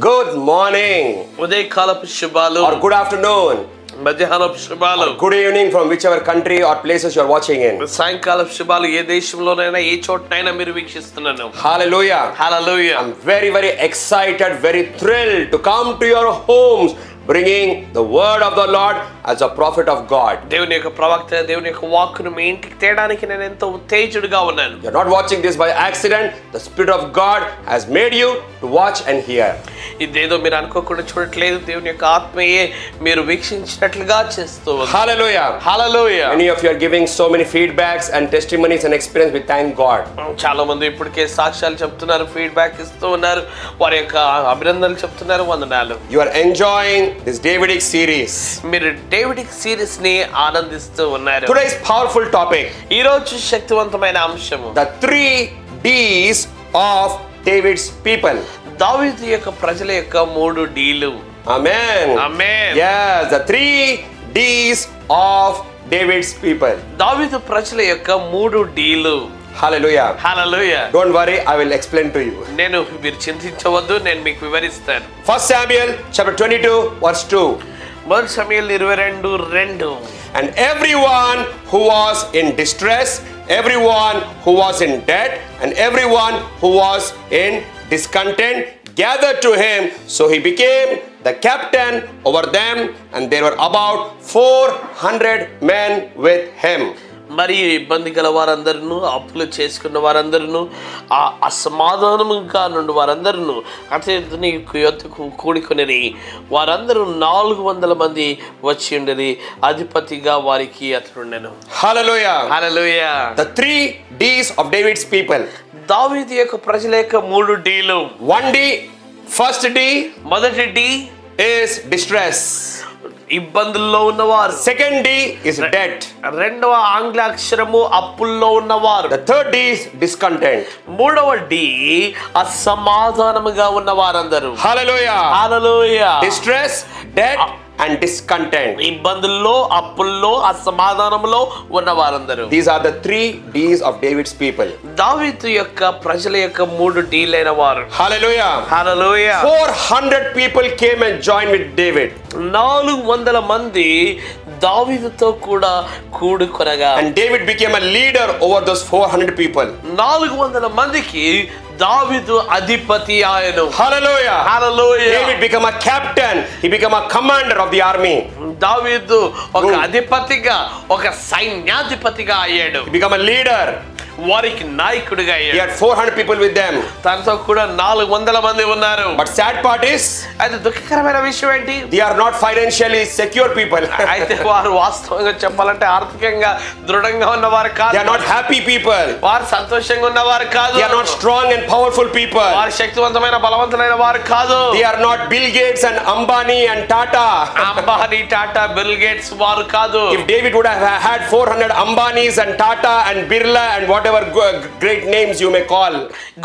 Good morning. ఉదయకాలపు శుభాలు Or good afternoon. మధ్యాహ్నపు శుభాలు Or good evening from whichever country or places you are watching in. సాయంకాలపు శుభాలు ఏ దేశంలోనైనా ఏ చోటనైనా మీరు వీక్షిస్తున్నాను. Hallelujah. Hallelujah. I'm very excited, very thrilled to come to your homes, bringing the word of the Lord as a prophet of God. దేవుని యొక్క ప్రవక్త దేవుని యొక్క వాక్కును మీ ఇంటికి తేడానికి నేను ఎంతో ఉత్తేజుడుగా ఉన్నాను. You're not watching this by accident. The Spirit of God has made you to watch and hear. ఇదేదో మీరు అనుకోకుండా చూడట్లేదు. దేవుని యొక్క ఆత్మయే మీరు వీక్షించినట్లుగా చేస్తూ ఉంది. Hallelujah. Hallelujah. Many of you are giving so many feedbacks and testimonies and experience. We thank God. చాలా మంది ఇప్పటికే సాక్ష్యాలు చెప్తున్నారు, ఫీడ్బ్యాక్ ఇస్తూ ఉన్నారు, వారి యొక్క అభినందనలు చెప్తున్నారు. వందనాలు. You are enjoying this Davidic series. మీరు డేవిడిక్ సిరీస్ ని ఆనందిస్తూ ఉన్నారు. Today's powerful topic, ఈ రోజు శక్తివంతమైన అంశము the 3 D's of David's people. దావీదు యొక్క ప్రజల యొక్క 3 deal. Amen. Amen. Yes, the 3 D's of David's people. దావీదు ప్రజల యొక్క 3 deal. Hallelujah. Hallelujah. Don't worry, I will explain to you. నేను మీరు చింతించవద్దు, నేను మీకు వివరిస్తాను. 1 Samuel chapter 22 verse 2. మొదటి సమూయేలు 22:2. And everyone who was in distress, everyone who was in debt, and everyone who was in discontent gathered to him, so he became the captain over them, and there were about 400 men with him. మరియు ఇబ్బంది గల వారందరూ, అప్పులు చేసుకున్న వారందరూ, ఆ అసమాధానముగా నుండి వారందరూ అతని యొద్దకు కూడుకొనిరి. వారందరూ 400 మంది వచ్చి ఉండేది. అధిపతిగా వారికి అతడుండెను. Hallelujah. Hallelujah. The 3 D's of David's people. దావీదు యొక్క ప్రజల యొక్క 3 డీలు. 1 D, first D మొదటి డి is distress. ఇబ్బందుల్లో ఉన్నవారు. Second D is debt. రెండవ ఆంగ్ల అక్షరము అప్పుల్లో ఉన్నవారు. The third D is discontent. మూడవ డి అసమాధానముగా ఉన్న వారందరూ. Hallelujah. Hallelujah. Distress, debt and discontent. ఇబ్బందుల్లో, అప్పుల్లో, అసమాధానంలో ఉన్న వారందరూ. These are the 3 D's of David's people. దావీదు యొక్క ప్రజల యొక్క 3 డీలైన వారు. Hallelujah. Hallelujah. 400 people came and joined with David. 400 మంది దావీదుతో కూడా కూడుకొనగా. And David became a leader over those 400 people. 400 మందికి దావీదు అధిపతి ఆయను. Hallelujah. Hallelujah. David became a captain. He became a commander of the army. దావీదు ఒక అధిపతిగా, ఒక సైన్యాధిపతిగా అయ్యాడు. He became a leader. వారికి నాయకుడిగా He అయ్యాడు. had 400 people with them. తనతో కూడా 400 మంది ఉన్నారు. But sad part is, అయితే దుఃఖకరమైన విషయం ఏంటి? they are not financially secure people. అయితే వారు వాస్తవంగా చెప్పాలంటే ఆర్థికంగా దృఢంగా ఉన్నవారు కాదు. They are not happy people. వారు సంతోషంగా ఉన్నవారు కాదు. They are not strong and powerful people. వారు శక్తివంతమైన బలవంతులైన వారు కాదు. They are not Bill Gates and Ambani and Tata. Ambani, Tata, bill gates వారు కాదు. If David would have had 400 Ambanis and Tata and Birla and whatever great names you may call,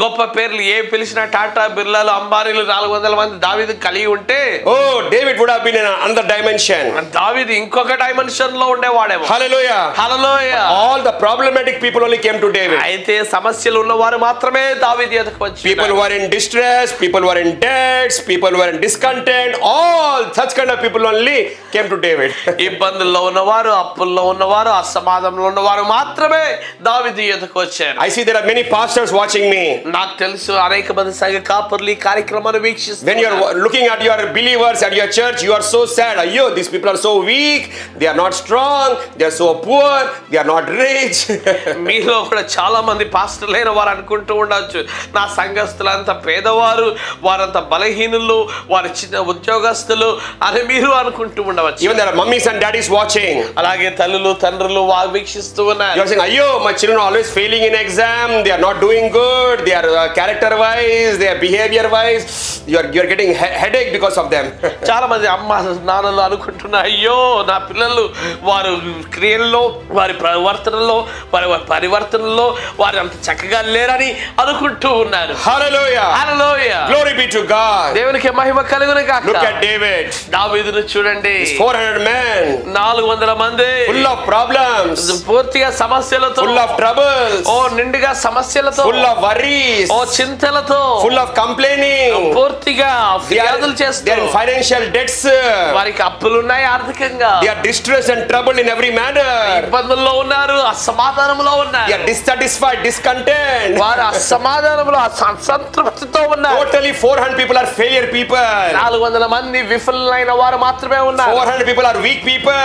గొప్ప పేర్లు ఏ పిలిచినా టాటా, బిర్లాలు, అంబానీలు 400 మంది దావీదు కలిగి ఉంటే, oh, David would have been in another dimension. దావీదు ఇంకొక డైమెన్షన్ లో ఉండేవాడేమో. Hallelujah. Hallelujah. All the problematic people only came to David. అయితే సమస్యలు ఉన్నవారు మాత్రమే దావీదు ఎదుకు వచ్చారు. People who are in distress, people who are in debts, people who are in discontent, all such kind of people only came to David. ఇబ్బందుల్లో ఉన్నవారు, అప్పుల్లో ఉన్నవారు, అసమాధానంలో ఉన్నవారు మాత్రమే దావీదు ఎదుకు వచ్చారు. I see there are many pastors watching me. నాకు తెలుసు అనేక మంది సంఘ కాపరులు ఈ కార్యక్రమాన్ని వీక్షిస్తున్నారు. When you are looking at your believers at your church, you are so sad. Ayyo, these people are so weak. They are not strong. They are so poor. They are not rich. మీలో కూడా చాలా మంది పాస్టర్లైన వారు అనుకుంటూ ఉండొచ్చు, నా సంఘస్థులంతా పేదవారు, వారంతా బలహీనులు, వారు చిన్న ఉద్యోగస్తులు అని మీరు అనుకుంటూ ఉండవచ్చు. Even there are mummies and daddies watching. అలాగే తల్లులు, తండ్రులు వారు వీక్షిస్తూ You ఉన్నారు. are saying, "Ayyo, my children are always failing in exam. They are not doing good. They are character wise. They are behavior wise. You are getting headache because of them." చాలా మంది అమ్మ నాన్నలు అనుకుంటున్నా, అయ్యో నా పిల్లలు వారు క్రియల్లో, వారి ప్రవర్తనలో, వారి పరివర్తనలో వారు అంత చక్కగా లేరని అనుకుంటూ ఉన్నారు. Hallelujah. Hallelujah. Glory be to God. దేవునికి మహిమ కలుగును గాక. Look at David. దావీదును చూడండి. 400 men. 400 మంది. Full of problems. పూర్తిగా సమస్యలతో. Full of troubles. ఓ నిండుగా సమస్యలతో. Full of worries. Oh చింతలతో. Full of complaining. పూర్తిగా ఫిర్యాదులు చేస్తూ. They are financial debts. వారికి అప్పులు ఉన్నాయి ఆర్థికంగా. They are distressed and troubled in every manner. ఇబ్బందుల్లో ఉన్నారు, అసమాధానంలో ఉన్నారు. They are dissatisfied, discontent. వారు అసమాధానంలో అసంతృప్తితో ఉన్నారు. Totally 400 people are failure people. 400 మంది విఫలమైన వారు మాత్రమే ఉన్నారు. 400 people are weak people.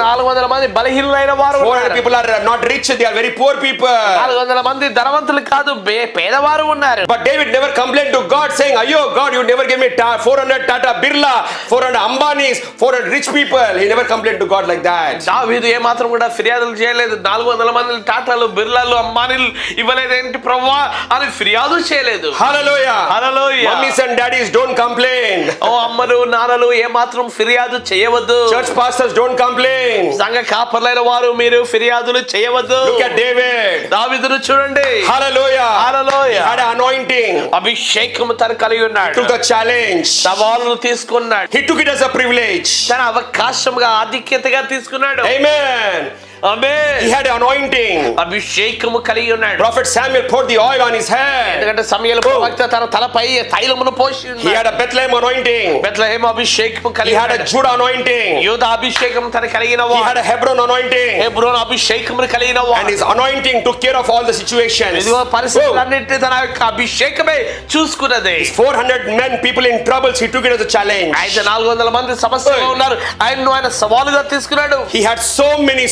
400 మంది బలహీనులైన వారు ఉన్నారు. 400 people are not rich, they are very poor people. 400 మంది ధనవంతులు కాదు, పేదవారు ఉన్నారు. But David never complained to God saying, "Ayyo God, you never gave me 400 Tata Birla, 400 Ambanis, 400 rich people." He never complained to God like that. దావీదు ఏ మాత్రం కూడా ఫిర్యాదులు చేయలేదు. 400 మంది టాటాలు, బిర్లాలు, అంబానీలు ఇవ్వలేదేంటి ప్రభువా అని ఫిర్యాదు చేయలేదు. Hallelujah. Hallelujah. Mummies and daddies, don't complain. ఓ అమ్మలు నాన్నలు ఏ మాత్రం ఫిర్యాదు చేయవద్దు. Church pastors, don't complain. సంఘ కాపరులైన వారు మీరు ఫిర్యాదులు చేయవద్దు. Look at David. దావీదును చూడండి. Hallelujah. Hallelujah. He had an anointing. అభిషేకము తన కలిగి ఉన్నాడు. Took the challenge. సవాలును తీసుకున్నాడు. He took it as a privilege. తన అవకాశంగా ఆధిక్యతగా తీసుకున్నాడు. Amen. Amen. He had anointing. అభిషేకము కలిగి ఉన్నాడు. Prophet Samuel poured the oil on his head. ఎందుకంటే సమూయేలు ప్రవక్త తన తలపై తైలమును పోసి ఉన్నాడు. He had a Bethlehem anointing. Bethlehem అభిషేకము He కలిగి had a ఉన్నాడు. Judah anointing. యూదా అభిషేకము తన కలిగిన He వాడు. had a Hebron anointing. హెబ్రోను అభిషేకము కలిగిన And వాడు. his anointing took care of all the situations. ఇదిగో పరిస్థితులన్నిటిని తన యొక్క అభిషేకమే చూసుకున్నది. 400 men, people in troubles, he took it as a challenge. అయితే 400 మంది సమస్యలో ఉన్నారు, ఆయన సవాలుగా తీసుకున్నాడు. He had so many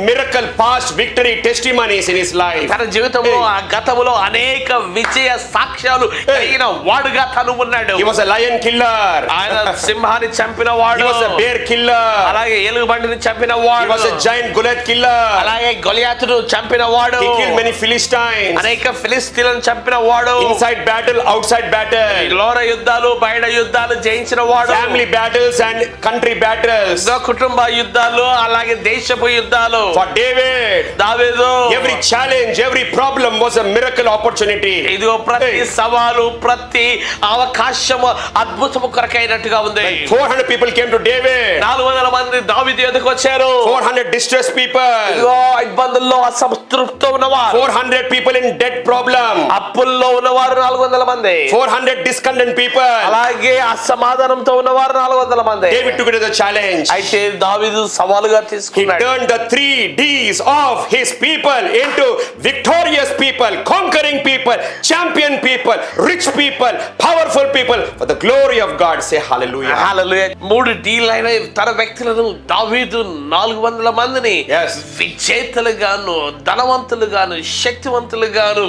miracle past victory testimonies in his life. తన జీవితంలో ఆ గతములో అనేక విజయ సాక్ష్యాలు కలిగిన వాడుగా తను ఉన్నాడు. He was a lion killer. ఆయన సింహాన్ని చంపిన వాడు. He was a bear killer. అలాగే ఎలుగుబంటిని చంపిన He వాడు. was a giant Goliath killer. అలాగే గొలియాతును చంపిన వాడు. He killed many Philistines. అనేక ఫిలిస్తీన్లను చంపిన వాడు. Inside battle, outside battle. లోర యుద్ధాలు, బయట యుద్ధాలు జయించిన వాడు. Family battles and country battles. కుటుంబ యుద్ధాలు అలాగే దేశపు యుద్ధాలు. For David, దావీదు every challenge, every problem was a miracle opportunity. ఇదిగో ప్రతి సవాలు, ప్రతి అవకాశము అద్భుతము కొరకైనట్టుగా ఉంది. 400 people came to David. 400 మంది దావీదు ఎదుకు వచ్చారు. 400 distressed people. ఇదిగో ఇబ్బందుల్లో అసంతృప్తితో ఉన్నవారు. 400 people in debt problem. అప్పుల్లో ఉన్నవారు 400 మంది. 400 discontent people. అలాగే అసమాధానంతో ఉన్నవారు 400 మంది. David took it as a challenge. అయితే దావీదు సవాలుగా He తీసుకున్నాడు. turned the 3 D's of his people into victorious people, conquering people, champion people, rich people, powerful people for the glory of God. Say hallelujah. హల్లెలూయా. 3 డీలైన తన వ్యక్తులను దావీదు 400 మందిని Yes. విజేతలుగాను, ధనవంతులుగాను, శక్తివంతులుగాను,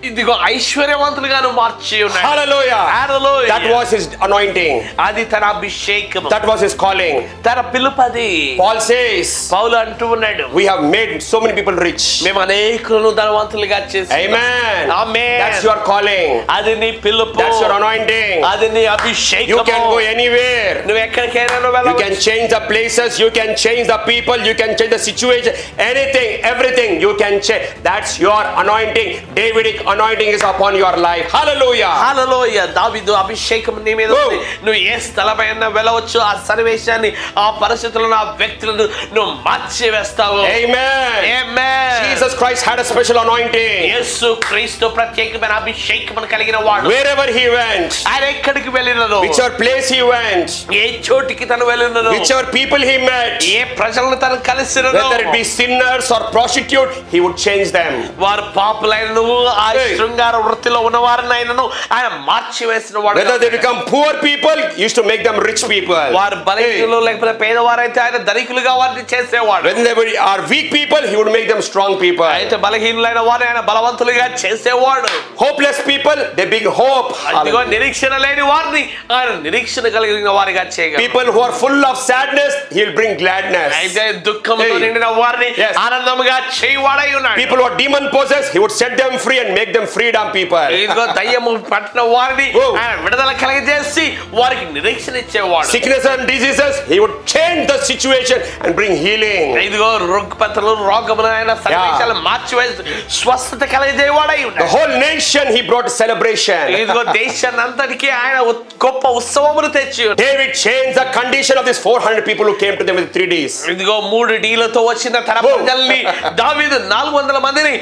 ఇదిగో ఐశ్వర్యవంతులుగాను మార్చి ఉన్నాడు. Hallelujah. Hallelujah. That was his anointing. అది తన అభిషేకం. That was his calling. తన పిలుపది. Paul says, పౌలు అంటూ ఉన్నాడు, we have made so many people rich. మేము అనేకులను ధనవంతులుగా చేసాం. Amen. Amen. That's your calling. అది నీ పిలుపు. That's your anointing. అది నీ అభిషేకం. You can go anywhere. నువ్వు ఎక్కడికైనా You వెళ్ళవచ్చు. can change the places, you can change the people, you can change the situation, anything, everything you can change. That's your anointing. Davidic anointing is upon your life. Hallelujah. హల్లెలూయా. దావీదు అభిషేకం నీ మీద ఉంది. నువ్వు ఏ స్థలమైనా వెళ్ళవచ్చు. ఆ సన్నివేశాన్ని, ఆ పరిస్థితులను, ఆ వ్యక్తులను నువ్వు మార్చి వేస్తావు. Amen. Amen. Jesus Christ had a special anointing. యేసు క్రీస్తు ప్రత్యేకమైన అభిషేకం కలిగిన వాడు. Wherever he went, ఆయన ఎక్కడికి వెళ్ళినను, whichever place he went, ఏ చోటికి తను వెళ్ళినను, whichever people he met, ఏ ప్రజలను తను కలిసినను, whether it be sinners or prostitute, he would change them. వారు పాపులైనను, ఆ శృంగార వృత్తిలో ఉన్నవారినైనను ఆయన మార్చి వేసిన వాడు. Whether they become poor people, he used to make them rich people. వారు బలహీనులు లేకపోతే పేదవారైతే ఆయన ధనికులుగా వారిని చేసేవాడు. When they are weak people, he would make them strong people. అయితే బలహీనులైన వారిని ఆయన బలవంతులుగా చేసేవాడు. Hopeless people, they bring hope. అదిగో నిరీక్షణ లేని వారిని ఆయన నిరీక్షణ కలిగిన వారిగా చేయగలడు. People who are full of sadness, he will bring gladness. అయితే దుఃఖంతో నిండిన వారిని ఆనందంగా చేయవాడై ఉన్నాడు. People who are demon possessed, he would set them free and make them freedom people. ఇదిగో దయ్యము పట్టిన వారిని ఆయన విడుదల కలిగజేసి వారికి నిరీక్షణ ఇచ్చేవాడు. Sickness and diseases, he would change the situation and bring healing. ఇదిగో ఇదిగో రుగ్మతలు రోగములు ఆయన సన్నివేశాలు మార్చివేసి స్వస్థత కలిగజేవాడై ఉన్నాడు. The whole nation he brought celebration. ఇదిగో దేశాన్ని అంతటికీ ఆయన గొప్ప ఉత్సవములు తెచ్చి David changed the condition of these 400 people who came to them with 3 days. ఇదిగో 3 డీలతో వచ్చిన తన ప్రజల్ని దావీదు 400 మందిని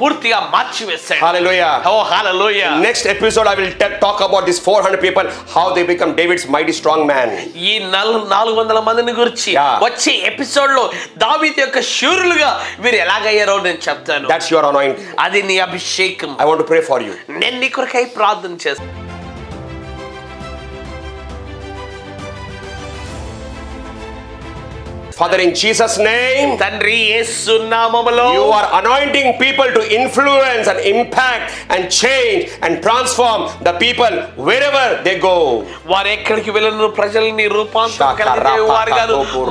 పూర్తిగా మార్చివేశాడు. Hallelujah. Oh hallelujah. Next episode I will talk about these 400 people, how they become David's mighty strong man. ఈ 400 మందిని గురించి వచ్చే ఎపిసోడ్ లో దావీదు యొక్క శూరులుగా వీరు ఎలాగయ్యారో నేను చెప్తాను. That's your anointing. అది నీ అభిషేకం. I want to pray for you. నేను నీ కొరకై ప్రార్థన చేస్తాను. Father, in Jesus' name, తండ్రి యేసు నామములో you are anointing people to influence and impact and change and transform the people wherever they go. వారు ఎక్కడికి వెళ్ళిన ప్రజల్ని రూపాంతరం కలిగేవారుగా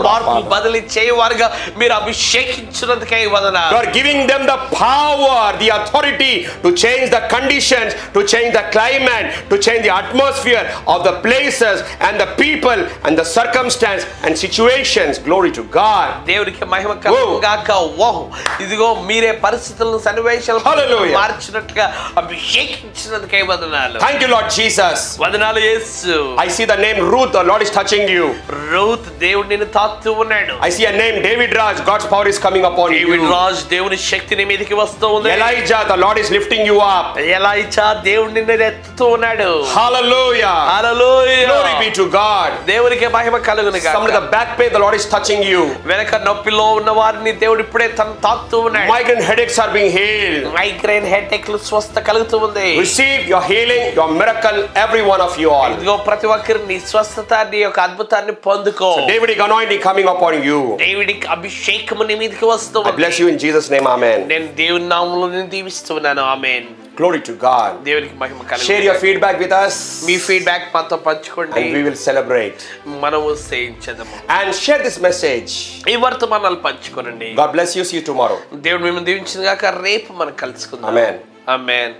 మార్పు బదిలీ చేయవారుగా మీరు అభిషేకించినందుకై వందనాలు. You are giving them the power, the authority to change the conditions, to change the climate, to change the atmosphere of the places and the people and the circumstance and situations. Glory to God. దేవునికి మహిమ కలుగును గాక. ఓహ్ ఇదిగో మీరే పరిస్థితులను సన్నివేశాలను మార్చినట్టుగా అభిషేకించినందుకై వందనాలు. Thank you, Lord Jesus. వందనాలు యేసు. I see the name Ruth. The Lord is touching you. Ruth దేవుడు నిన్ను తాకుతూ ఉన్నాడు. I see a name David Raj. God's power is coming upon you. David Raj దేవుని శక్తి నీ మీదకి వస్తూ ఉంది. Elijah, the Lord is lifting you up. Elisha దేవుడు నిన్ను ఎత్తుతూ ఉన్నాడు. Hallelujah. Hallelujah. Glory be to God. దేవునికి మహిమ కలుగును గాక. Some of the back pain, the Lord is touching you. వెనక నొప్పిలో ఉన్న వారిని దేవుడు ఇప్పుడే తను తాకుతూ ఉన్నాడు. Migraine headaches are being healed. Migraine హెడేక్లు స్వస్థ కలుగుతూ ఉంది. Receive your healing, your miracle, every one of you all. ఇదిగో ప్రతి ఒక్కరు నీ స్వస్థత నీ యొక్క అద్భుతాన్ని పొందుకో. So Davidic anointing coming upon you. దేవుడికి అభిషేకము నీ మీదకి వస్తుంది. I bless you in Jesus' name. Amen. నేను దేవుని నామములో నిన్ను దీవిస్తున్నాను. ఆమేన్. Glory to God. దేవునికి మహిమ కలుగును. Share your feedback with us. Me feedback మాతో పంచుకోండి. And we will celebrate. మనము చేయించదము. And share this message. ఈ వర్తమానాలు పంచుకోనండి. God bless you. See you tomorrow. దేవుడు మిమ్మల్ని దీవించిన గాక. రేపు మనం కలుసుకుందాం. Amen. ఆమేన్.